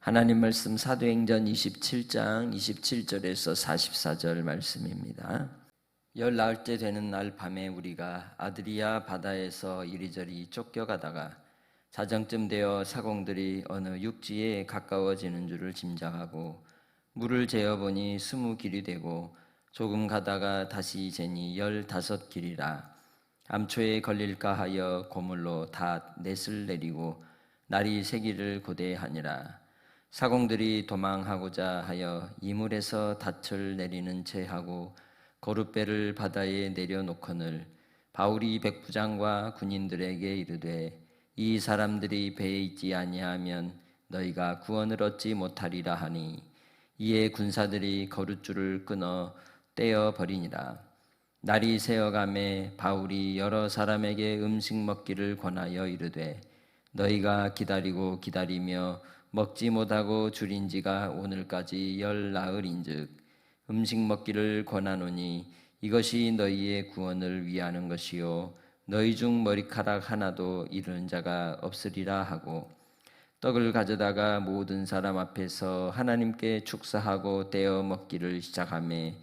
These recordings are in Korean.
하나님 말씀 사도행전 27장 27절에서 44절 말씀입니다. 열 나흘째 되는 날 밤에 우리가 아드리아 바다에서 이리저리 쫓겨가다가 자정쯤 되어 사공들이 어느 육지에 가까워지는 줄을 짐작하고 물을 재어보니 20길이 되고 조금 가다가 다시 재니 15길이라. 암초에 걸릴까 하여 고물로 다 넷을 내리고 날이 새기를 고대하니라. 사공들이 도망하고자 하여 이물에서 닻을 내리는 채 하고 거룻배를 바다에 내려놓거늘 바울이 백부장과 군인들에게 이르되 이 사람들이 배에 있지 아니하면 너희가 구원을 얻지 못하리라 하니, 이에 군사들이 거룻줄을 끊어 떼어 버리니라. 날이 새어가매 바울이 여러 사람에게 음식 먹기를 권하여 이르되 너희가 기다리고 기다리며 먹지 못하고 줄인 지가 오늘까지 열 나흘인즉 음식 먹기를 권하노니 이것이 너희의 구원을 위하는 것이요 너희 중 머리카락 하나도 잃은 자가 없으리라 하고, 떡을 가져다가 모든 사람 앞에서 하나님께 축사하고 떼어 먹기를 시작하매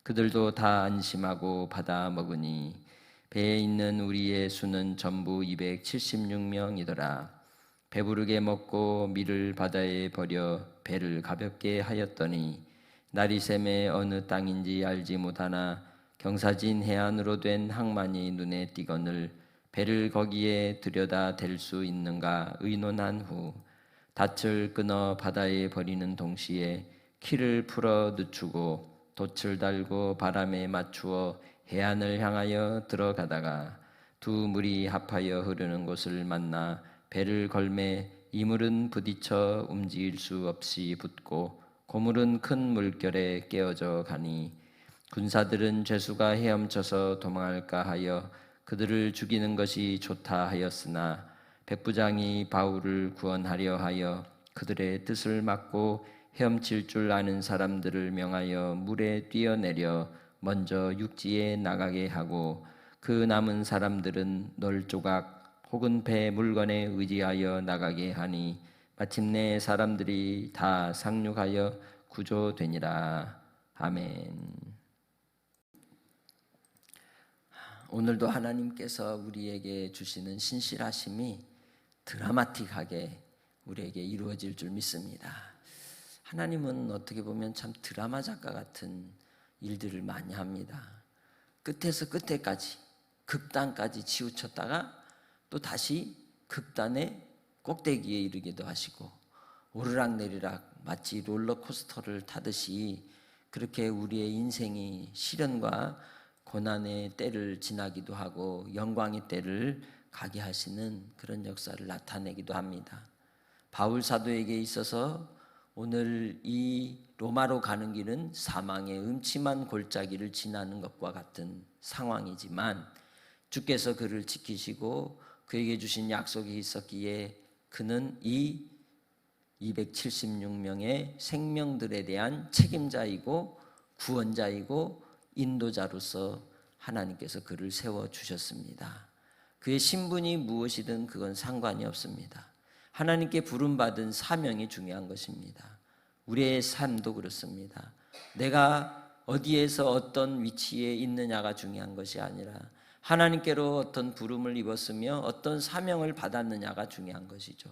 그들도 다 안심하고 받아 먹으니 배에 있는 우리의 수는 전부 276명이더라. 배부르게 먹고 밀을 바다에 버려 배를 가볍게 하였더니 날이 새매 어느 땅인지 알지 못하나 경사진 해안으로 된 항만이 눈에 띄거늘 배를 거기에 들여다 댈 수 있는가 의논한 후 닻을 끊어 바다에 버리는 동시에 키를 풀어 늦추고 돛을 달고 바람에 맞추어 해안을 향하여 들어가다가 두 물이 합하여 흐르는 곳을 만나 배를 걸매 이물은 부딪혀 움직일 수 없이 붙고 고물은 큰 물결에 깨어져 가니 군사들은 죄수가 헤엄쳐서 도망할까 하여 그들을 죽이는 것이 좋다 하였으나 백부장이 바울을 구원하려 하여 그들의 뜻을 막고 헤엄칠 줄 아는 사람들을 명하여 물에 뛰어내려 먼저 육지에 나가게 하고 그 남은 사람들은 널조각 혹은 배 물건에 의지하여 나가게 하니 마침내 사람들이 다 상륙하여 구조되니라. 아멘. 오늘도 하나님께서 우리에게 주시는 신실하심이 드라마틱하게 우리에게 이루어질 줄 믿습니다. 하나님은 어떻게 보면 참 드라마 작가 같은 일들을 많이 합니다. 끝에서 끝에까지, 극단까지 치우쳤다가 또 다시 극단의 꼭대기에 이르기도 하시고 오르락내리락 마치 롤러코스터를 타듯이 그렇게 우리의 인생이 시련과 고난의 때를 지나기도 하고 영광의 때를 가게 하시는 그런 역사를 나타내기도 합니다. 바울 사도에게 있어서 오늘 이 로마로 가는 길은 사망의 음침한 골짜기를 지나는 것과 같은 상황이지만 주께서 그를 지키시고 그에게 주신 약속이 있었기에 그는 이 276명의 생명들에 대한 책임자이고 구원자이고 인도자로서 하나님께서 그를 세워주셨습니다. 그의 신분이 무엇이든 그건 상관이 없습니다. 하나님께 부름받은 사명이 중요한 것입니다. 우리의 삶도 그렇습니다. 내가 어디에서 어떤 위치에 있느냐가 중요한 것이 아니라 하나님께로 어떤 부름을 입었으며 어떤 사명을 받았느냐가 중요한 것이죠.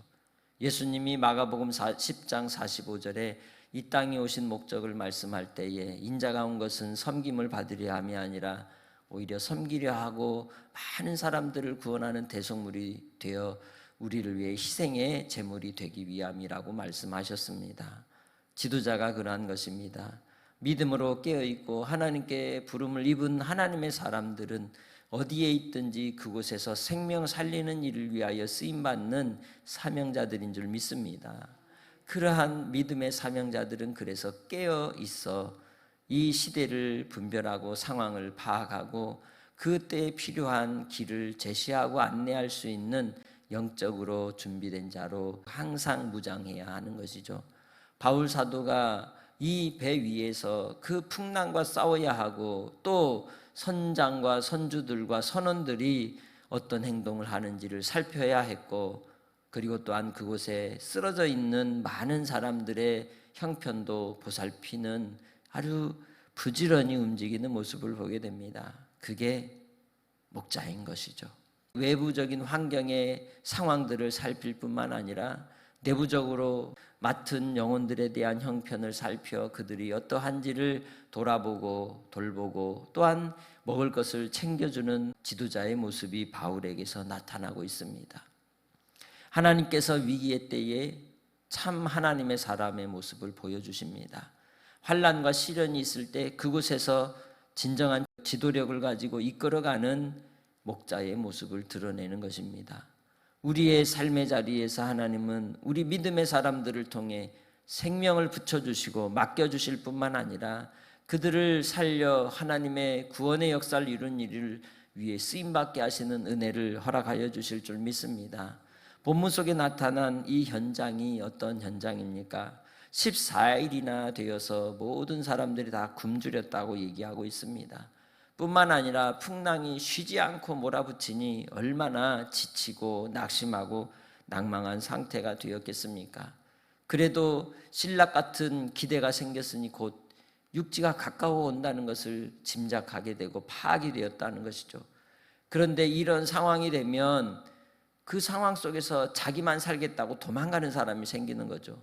예수님이 마가복음 10장 45절에 이 땅에 오신 목적을 말씀할 때에 인자가 온 것은 섬김을 받으려 함이 아니라 오히려 섬기려 하고 많은 사람들을 구원하는 대속물이 되어 우리를 위해 희생의 제물이 되기 위함이라고 말씀하셨습니다. 지도자가 그러한 것입니다. 믿음으로 깨어있고 하나님께 부름을 입은 하나님의 사람들은 어디에 있든지 그곳에서 생명 살리는 일을 위하여 쓰임받는 사명자들인 줄 믿습니다. 그러한 믿음의 사명자들은 그래서 깨어있어 이 시대를 분별하고 상황을 파악하고 그때에 필요한 길을 제시하고 안내할 수 있는 영적으로 준비된 자로 항상 무장해야 하는 것이죠. 바울 사도가 이 배 위에서 그 풍랑과 싸워야 하고 또 선장과 선주들과 선원들이 어떤 행동을 하는지를 살펴야 했고 그리고 또한 그곳에 쓰러져 있는 많은 사람들의 형편도 보살피는 아주 부지런히 움직이는 모습을 보게 됩니다. 그게 목자인 것이죠. 외부적인 환경의 상황들을 살필 뿐만 아니라 내부적으로 맡은 영혼들에 대한 형편을 살펴 그들이 어떠한지를 돌아보고 돌보고 또한 먹을 것을 챙겨주는 지도자의 모습이 바울에게서 나타나고 있습니다. 하나님께서 위기의 때에 참 하나님의 사람의 모습을 보여주십니다. 환난과 시련이 있을 때 그곳에서 진정한 지도력을 가지고 이끌어가는 목자의 모습을 드러내는 것입니다. 우리의 삶의 자리에서 하나님은 우리 믿음의 사람들을 통해 생명을 붙여주시고 맡겨주실 뿐만 아니라 그들을 살려 하나님의 구원의 역사를 이룬 일을 위해 쓰임받게 하시는 은혜를 허락하여 주실 줄 믿습니다. 본문 속에 나타난 이 현장이 어떤 현장입니까? 14일이나 되어서 모든 사람들이 다 굶주렸다고 얘기하고 있습니다. 뿐만 아니라 풍랑이 쉬지 않고 몰아붙이니 얼마나 지치고 낙심하고 낭망한 상태가 되었겠습니까? 그래도 신락 같은 기대가 생겼으니 곧 육지가 가까워 온다는 것을 짐작하게 되고 파악이 되었다는 것이죠. 그런데 이런 상황이 되면 그 상황 속에서 자기만 살겠다고 도망가는 사람이 생기는 거죠.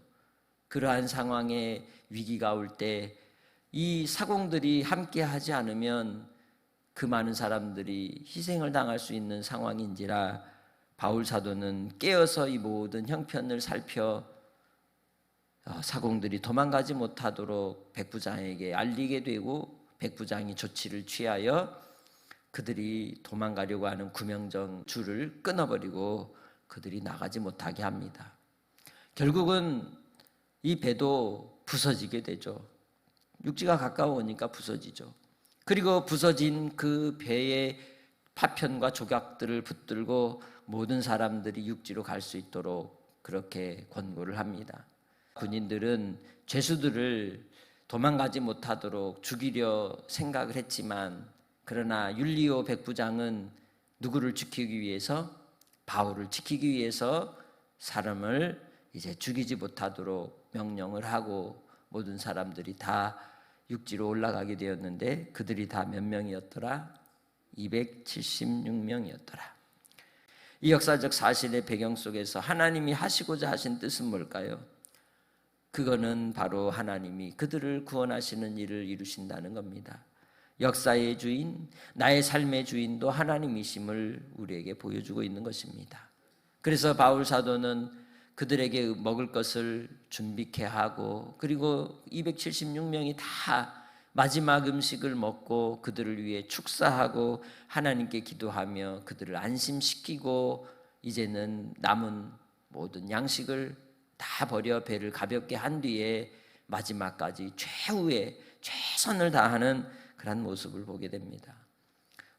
그러한 상황에 위기가 올 때 이 사공들이 함께 하지 않으면 그 많은 사람들이 희생을 당할 수 있는 상황인지라 바울 사도는 깨어서 이 모든 형편을 살펴 사공들이 도망가지 못하도록 백부장에게 알리게 되고 백부장이 조치를 취하여 그들이 도망가려고 하는 구명정 줄을 끊어버리고 그들이 나가지 못하게 합니다. 결국은 이 배도 부서지게 되죠. 육지가 가까워오니까 부서지죠. 그리고 부서진 그 배의 파편과 조각들을 붙들고 모든 사람들이 육지로 갈 수 있도록 그렇게 권고를 합니다. 군인들은 죄수들을 도망가지 못하도록 죽이려 생각을 했지만 그러나 율리오 백부장은 누구를 지키기 위해서? 바울을 지키기 위해서 사람을 이제 죽이지 못하도록 명령을 하고 모든 사람들이 다 육지로 올라가게 되었는데 그들이 다 몇 명이었더라? 276명이었더라. 이 역사적 사실의 배경 속에서 하나님이 하시고자 하신 뜻은 뭘까요? 그거는 바로 하나님이 그들을 구원하시는 일을 이루신다는 겁니다. 역사의 주인, 나의 삶의 주인도 하나님이심을 우리에게 보여주고 있는 것입니다. 그래서 바울 사도는 그들에게 먹을 것을 준비케 하고 그리고 276명이 다 마지막 음식을 먹고 그들을 위해 축사하고 하나님께 기도하며 그들을 안심시키고 이제는 남은 모든 양식을 다 버려 배를 가볍게 한 뒤에 마지막까지 최후의 최선을 다하는 그런 모습을 보게 됩니다.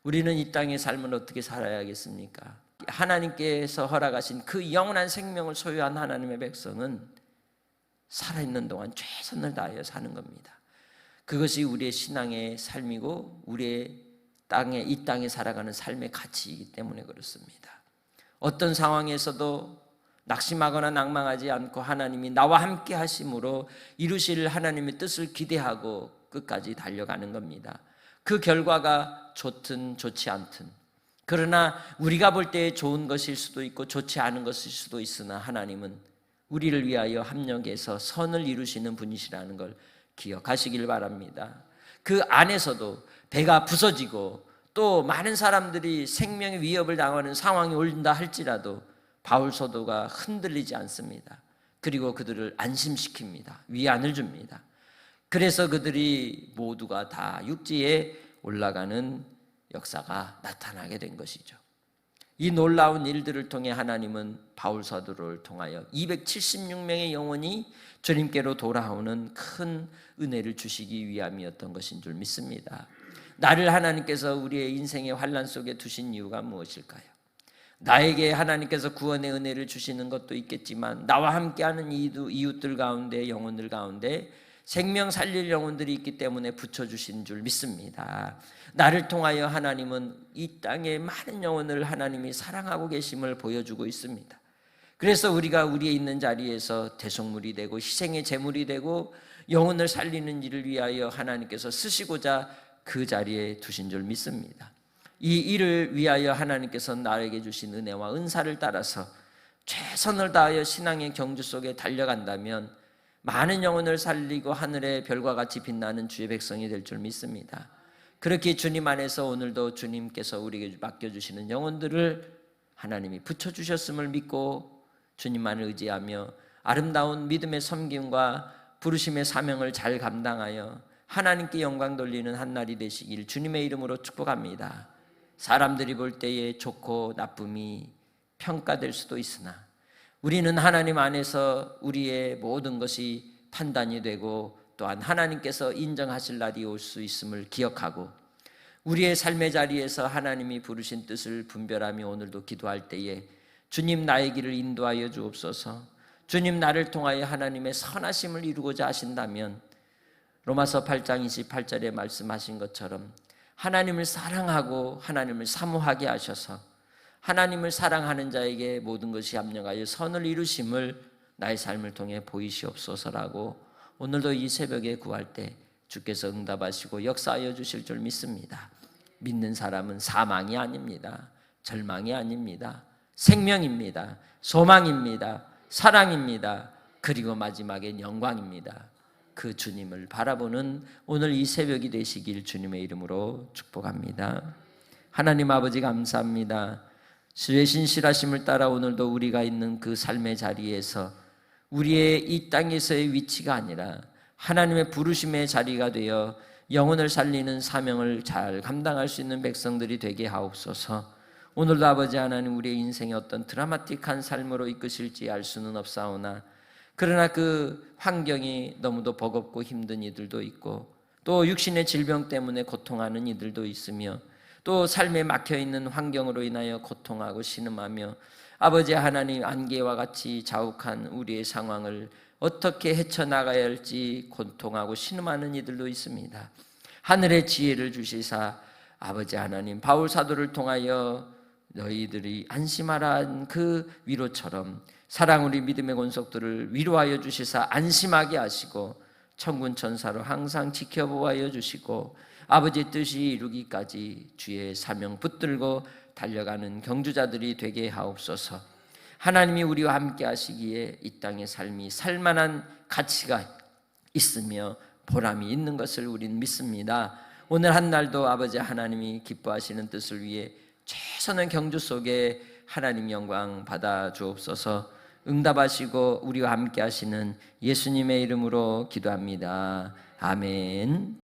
우리는 이 땅의 삶을 어떻게 살아야겠습니까? 하나님께서 허락하신 그 영원한 생명을 소유한 하나님의 백성은 살아있는 동안 최선을 다하여 사는 겁니다. 그것이 우리의 신앙의 삶이고 우리의 이 땅에 살아가는 삶의 가치이기 때문에 그렇습니다. 어떤 상황에서도 낙심하거나 낭망하지 않고 하나님이 나와 함께 하심으로 이루실 하나님의 뜻을 기대하고 끝까지 달려가는 겁니다. 그 결과가 좋든 좋지 않든 그러나 우리가 볼 때 좋은 것일 수도 있고 좋지 않은 것일 수도 있으나 하나님은 우리를 위하여 합력해서 선을 이루시는 분이시라는 걸 기억하시길 바랍니다. 그 안에서도 배가 부서지고 또 많은 사람들이 생명의 위협을 당하는 상황이 올린다 할지라도 바울 사도가 흔들리지 않습니다. 그리고 그들을 안심시킵니다. 위안을 줍니다. 그래서 그들이 모두가 다 육지에 올라가는 역사가 나타나게 된 것이죠. 이 놀라운 일들을 통해 하나님은 바울 사도를 통하여 276명의 영혼이 주님께로 돌아오는 큰 은혜를 주시기 위함이었던 것인 줄 믿습니다. 나를 하나님께서 우리의 인생의 환난 속에 두신 이유가 무엇일까요? 나에게 하나님께서 구원의 은혜를 주시는 것도 있겠지만 나와 함께하는 이웃들 가운데 영혼들 가운데 생명 살릴 영혼들이 있기 때문에 붙여주신 줄 믿습니다. 나를 통하여 하나님은 이 땅의 많은 영혼을 하나님이 사랑하고 계심을 보여주고 있습니다. 그래서 우리가 우리의 있는 자리에서 대속물이 되고 희생의 제물이 되고 영혼을 살리는 일을 위하여 하나님께서 쓰시고자 그 자리에 두신 줄 믿습니다. 이 일을 위하여 하나님께서 나에게 주신 은혜와 은사를 따라서 최선을 다하여 신앙의 경주 속에 달려간다면 많은 영혼을 살리고 하늘의 별과 같이 빛나는 주의 백성이 될 줄 믿습니다. 그렇게 주님 안에서 오늘도 주님께서 우리에게 맡겨주시는 영혼들을 하나님이 붙여주셨음을 믿고 주님만을 의지하며 아름다운 믿음의 섬김과 부르심의 사명을 잘 감당하여 하나님께 영광 돌리는 한날이 되시길 주님의 이름으로 축복합니다. 사람들이 볼 때에 좋고 나쁨이 평가될 수도 있으나 우리는 하나님 안에서 우리의 모든 것이 판단이 되고 또한 하나님께서 인정하실 날이 올 수 있음을 기억하고 우리의 삶의 자리에서 하나님이 부르신 뜻을 분별하며 오늘도 기도할 때에 주님 나의 길을 인도하여 주옵소서. 주님 나를 통하여 하나님의 선하심을 이루고자 하신다면 로마서 8장 28절에 말씀하신 것처럼 하나님을 사랑하고 하나님을 사모하게 하셔서 하나님을 사랑하는 자에게 모든 것이 합력하여 선을 이루심을 나의 삶을 통해 보이시옵소서라고 오늘도 이 새벽에 구할 때 주께서 응답하시고 역사하여 주실 줄 믿습니다. 믿는 사람은 사망이 아닙니다. 절망이 아닙니다. 생명입니다. 소망입니다. 사랑입니다. 그리고 마지막엔 영광입니다. 그 주님을 바라보는 오늘 이 새벽이 되시길 주님의 이름으로 축복합니다. 하나님 아버지 감사합니다. 주의 신실하심을 따라 오늘도 우리가 있는 그 삶의 자리에서 우리의 이 땅에서의 위치가 아니라 하나님의 부르심의 자리가 되어 영혼을 살리는 사명을 잘 감당할 수 있는 백성들이 되게 하옵소서. 오늘도 아버지 하나님 우리의 인생에 어떤 드라마틱한 삶으로 이끄실지 알 수는 없사오나 그러나 그 환경이 너무도 버겁고 힘든 이들도 있고 또 육신의 질병 때문에 고통하는 이들도 있으며 또 삶에 막혀있는 환경으로 인하여 고통하고 신음하며 아버지 하나님 안개와 같이 자욱한 우리의 상황을 어떻게 헤쳐나가야 할지 고통하고 신음하는 이들도 있습니다. 하늘의 지혜를 주시사 아버지 하나님 바울 사도를 통하여 너희들이 안심하라는 그 위로처럼 사랑 우리 믿음의 권속들을 위로하여 주시사 안심하게 하시고 천군 천사로 항상 지켜보아여 주시고 아버지의 뜻이 이루기까지 주의 사명 붙들고 달려가는 경주자들이 되게 하옵소서. 하나님이 우리와 함께 하시기에 이 땅의 삶이 살만한 가치가 있으며 보람이 있는 것을 우리는 믿습니다. 오늘 한 날도 아버지 하나님이 기뻐하시는 뜻을 위해 최선의 경주 속에 하나님 영광 받아 주옵소서. 응답하시고 우리와 함께 하시는 예수님의 이름으로 기도합니다. 아멘.